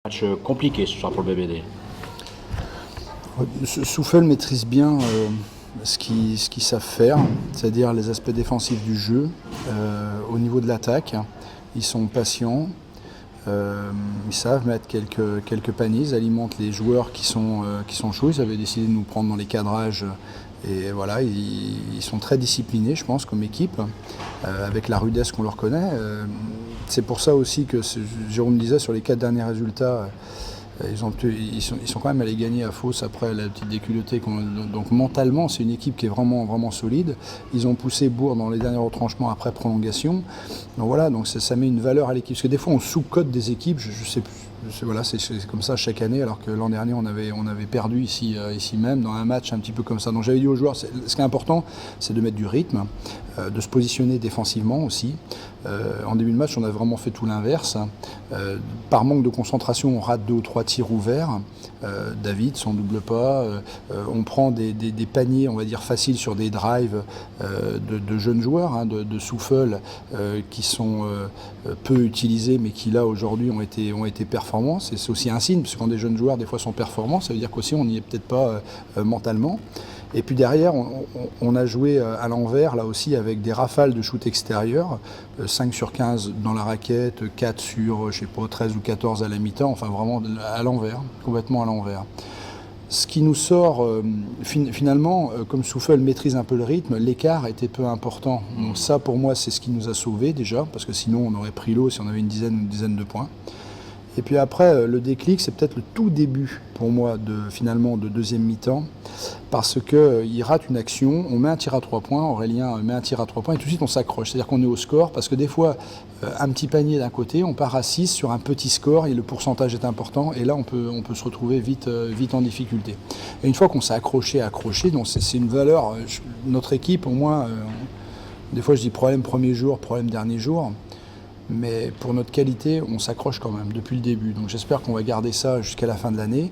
Match compliqué ce soir pour le BBD. Souffel maîtrise bien ce qu'ils savent faire, c'est-à-dire les aspects défensifs du jeu. Au niveau de l'attaque, ils sont patients, ils savent mettre quelques paniers, ils alimentent les joueurs qui sont chauds. Ils avaient décidé de nous prendre dans les cadrages et voilà, ils sont très disciplinés, je pense, comme équipe, avec la rudesse qu'on leur connaît. C'est pour ça aussi que Jérôme disait sur les 4 derniers résultats, ils sont quand même allés gagner à Fos après la petite déculottée. Donc mentalement, c'est une équipe qui est vraiment, vraiment solide. Ils ont poussé Bourg dans les derniers retranchements après prolongation. Donc voilà, donc ça met une valeur à l'équipe. Parce que des fois, on sous-cote des équipes, je sais plus. Voilà, c'est comme ça chaque année, alors que l'an dernier, on avait perdu ici même, dans un match un petit peu comme ça. Donc j'avais dit aux joueurs, ce qui est important, c'est de mettre du rythme, de se positionner défensivement aussi. En début de match, on a vraiment fait tout l'inverse. Par manque de concentration, on rate 2 ou 3 tirs ouverts. David, son double pas. On prend des paniers, on va dire, faciles sur des drives de jeunes joueurs, de Souffel, qui sont peu utilisés, mais qui là, aujourd'hui, ont été performants. C'est aussi un signe, parce que quand des jeunes joueurs, des fois, sont performants, ça veut dire qu'aussi, on n'y est peut-être pas mentalement. Et puis derrière, on a joué à l'envers, là aussi, avec des rafales de shoot extérieur, 5 sur 15 dans la raquette, 4 sur, je sais pas, 13 ou 14 à la mi-temps, enfin vraiment à l'envers, complètement à l'envers. Ce qui nous sort, finalement, comme Souffel maîtrise un peu le rythme, l'écart était peu important. Donc ça, pour moi, c'est ce qui nous a sauvés déjà, parce que sinon, on aurait pris l'eau si on avait une dizaine de points. Et puis après, le déclic, c'est peut-être le tout début, pour moi, finalement, de deuxième mi-temps, parce qu'il rate une action, on met un tir à 3 points, Aurélien met un tir à 3 points, et tout de suite, on s'accroche. C'est-à-dire qu'on est au score, parce que des fois, un petit panier d'un côté, on part à 6 sur un petit score, et le pourcentage est important, et là, on peut se retrouver vite en difficulté. Et une fois qu'on s'est accroché, donc c'est une valeur, notre équipe, au moins, des fois, je dis problème premier jour, problème dernier jour, mais pour notre qualité, on s'accroche quand même depuis le début. Donc j'espère qu'on va garder ça jusqu'à la fin de l'année,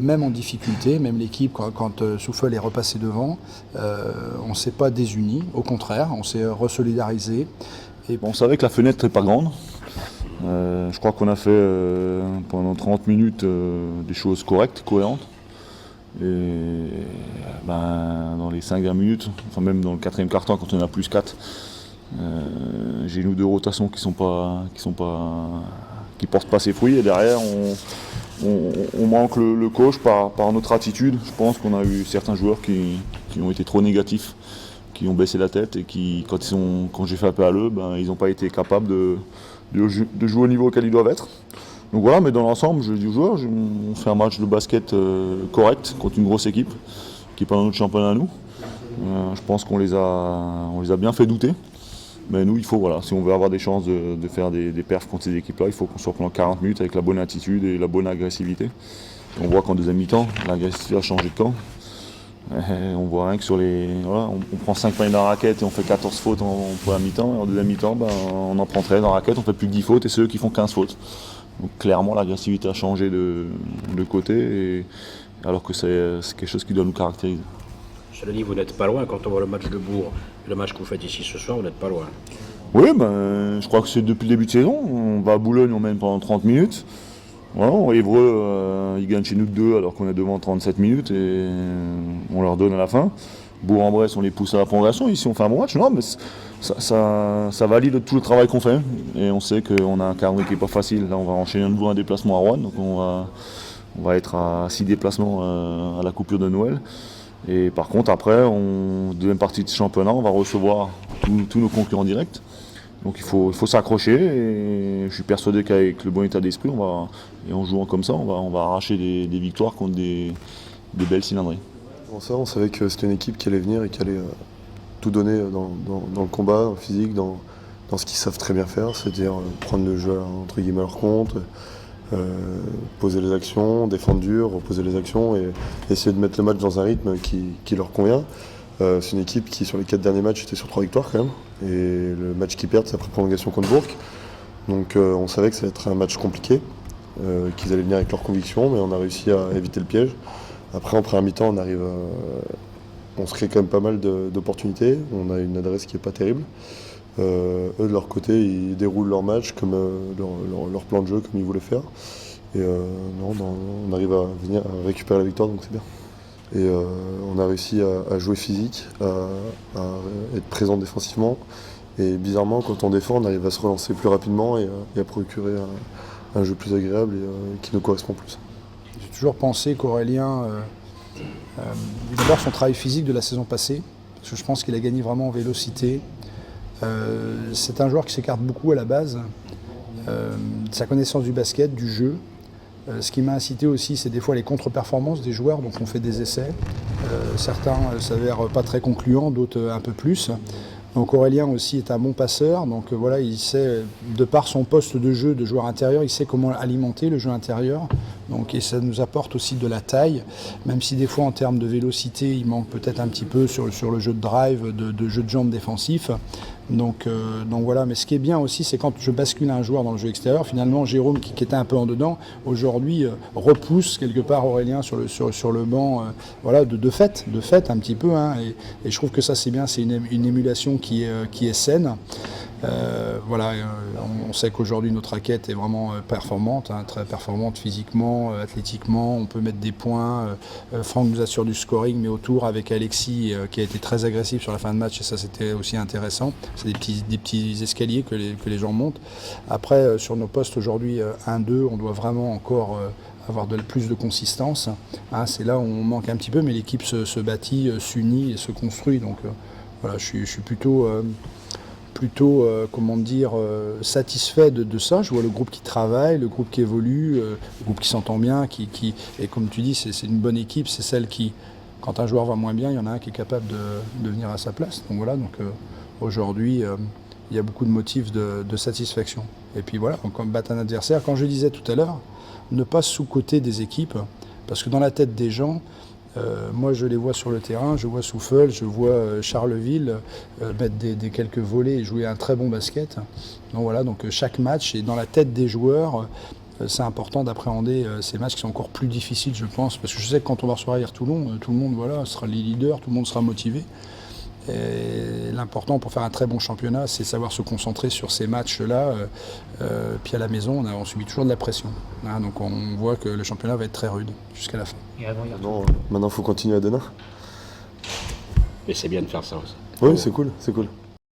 même en difficulté, même l'équipe, quand Souffel est repassé devant, on ne s'est pas désuni, au contraire, on s'est resolidarisé. On savait que la fenêtre n'est pas grande. Je crois qu'on a fait pendant 30 minutes des choses correctes, cohérentes. Et dans les 5 dernières minutes, enfin même dans le 4e quart-temps, quand on a plus 4, j'ai une ou 2 rotations qui portent pas ses fruits, et derrière on manque le coach par notre attitude. Je pense qu'on a eu certains joueurs qui ont été trop négatifs, qui ont baissé la tête, et qui, quand j'ai fait appel à eux, ils n'ont pas été capables de jouer au niveau auquel ils doivent être. Donc voilà, mais dans l'ensemble, je dis aux joueurs, on fait un match de basket correct contre une grosse équipe qui n'est pas dans notre championnat à nous. Je pense qu'on les a bien fait douter. Mais nous, il faut, voilà, si on veut avoir des chances de faire des perfs contre ces équipes-là, il faut qu'on soit pendant 40 minutes avec la bonne attitude et la bonne agressivité. Et on voit qu'en deuxième mi-temps, l'agressivité a changé de camp. Et on voit rien que sur les. Voilà, on prend 5 paniers dans la raquette et on fait 14 fautes en première mi-temps. Et en deuxième mi-temps, on en prend 13 dans la raquette, on fait plus que 10 fautes, et c'est eux qui font 15 fautes. Donc clairement, l'agressivité a changé de côté, alors que c'est quelque chose qui doit nous caractériser. Cela dit, vous n'êtes pas loin quand on voit le match de Bourg, le match que vous faites ici ce soir, vous n'êtes pas loin. Oui, je crois que c'est depuis le début de saison. On va à Boulogne, on mène pendant 30 minutes. Voilà, Évreux, ils gagnent chez nous de 2 alors qu'on est devant 37 minutes, et on leur donne à la fin. Bourg-en-Bresse, on les pousse à la prolongation. Ici, on fait un bon match. Non, mais ça valide tout le travail qu'on fait. Et on sait qu'on a un calendrier qui n'est pas facile. Là, on va enchaîner un nouveau un déplacement à Rouen. Donc on va être à 6 déplacements à la coupure de Noël. Et par contre, après, deuxième partie de championnat, on va recevoir tous nos concurrents directs. Donc il faut s'accrocher, et je suis persuadé qu'avec le bon état d'esprit, et en jouant comme ça, on va arracher des victoires contre des belles cylindrées. On savait que c'était une équipe qui allait venir et qui allait tout donner dans le combat, dans le physique, dans ce qu'ils savent très bien faire, c'est-à-dire prendre le jeu entre guillemets à leur compte, poser les actions, défendre dur, reposer les actions et essayer de mettre le match dans un rythme qui leur convient. C'est une équipe qui, sur les 4 derniers matchs, était sur 3 victoires quand même. Et le match qu'ils perdent, c'est après prolongation contre Bourg. Donc on savait que ça allait être un match compliqué, qu'ils allaient venir avec leurs convictions, mais on a réussi à éviter le piège. Après, en première mi-temps, on se crée quand même pas mal d'opportunités. On a une adresse qui n'est pas terrible. Eux, de leur côté, ils déroulent leur match, comme leur plan de jeu comme ils voulaient faire. Et non, on arrive à venir à récupérer la victoire, donc c'est bien. Et on a réussi à jouer physique, à être présent défensivement. Et bizarrement, quand on défend, on arrive à se relancer plus rapidement et à procurer un jeu plus agréable et qui nous correspond plus. J'ai toujours pensé qu'Aurélien, d'abord son travail physique de la saison passée, parce que je pense qu'il a gagné vraiment en vélocité. C'est un joueur qui s'écarte beaucoup à la base, sa connaissance du basket, du jeu. Ce qui m'a incité aussi, c'est des fois les contre-performances des joueurs, donc on fait des essais. Certains s'avèrent pas très concluants, d'autres un peu plus. Donc Aurélien aussi est un bon passeur, donc voilà, il sait, de par son poste de jeu de joueur intérieur, il sait comment alimenter le jeu intérieur. Donc, et ça nous apporte aussi de la taille, même si des fois en termes de vélocité, il manque peut-être un petit peu sur le jeu de drive, de jeu de jambes défensif. Donc voilà, mais ce qui est bien aussi, c'est quand je bascule un joueur dans le jeu extérieur, finalement Jérôme qui était un peu en dedans, aujourd'hui repousse quelque part Aurélien sur le banc, voilà, de fait un petit peu, hein, et je trouve que ça c'est bien, c'est une émulation qui est saine. Voilà, on sait qu'aujourd'hui notre raquette est vraiment performante, hein, très performante physiquement, athlétiquement, on peut mettre des points. Franck nous assure du scoring, mais autour avec Alexis qui a été très agressif sur la fin de match, et ça c'était aussi intéressant. C'est des petits escaliers que les gens montent. Après, sur nos postes aujourd'hui 1-2, on doit vraiment encore avoir plus de consistance. Hein, c'est là où on manque un petit peu, mais l'équipe se bâtit, s'unit et se construit. Donc voilà, je suis plutôt comment dire, satisfait de ça. Je vois le groupe qui travaille, le groupe qui évolue, le groupe qui s'entend bien, et comme tu dis, c'est une bonne équipe, c'est celle qui, quand un joueur va moins bien, il y en a un qui est capable de venir à sa place. Donc voilà, aujourd'hui, il y a beaucoup de motifs de satisfaction. Et puis voilà, on battre un adversaire. Quand je disais tout à l'heure, ne pas sous-coter des équipes, parce que dans la tête des gens, moi je les vois sur le terrain, je vois Souffle, je vois Charleville mettre des quelques volets et jouer un très bon basket. Donc voilà, donc chaque match est dans la tête des joueurs. C'est important d'appréhender ces matchs qui sont encore plus difficiles, je pense, parce que je sais que quand on va recevoir hier Toulon, tout le monde voilà, sera les leaders, tout le monde sera motivé. Et l'important pour faire un très bon championnat, c'est savoir se concentrer sur ces matchs-là. Puis à la maison, on subit toujours de la pression. Hein, donc on voit que le championnat va être très rude jusqu'à la fin. Maintenant, il faut continuer à donner. Et c'est bien de faire ça aussi. Oui, c'est cool, c'est cool.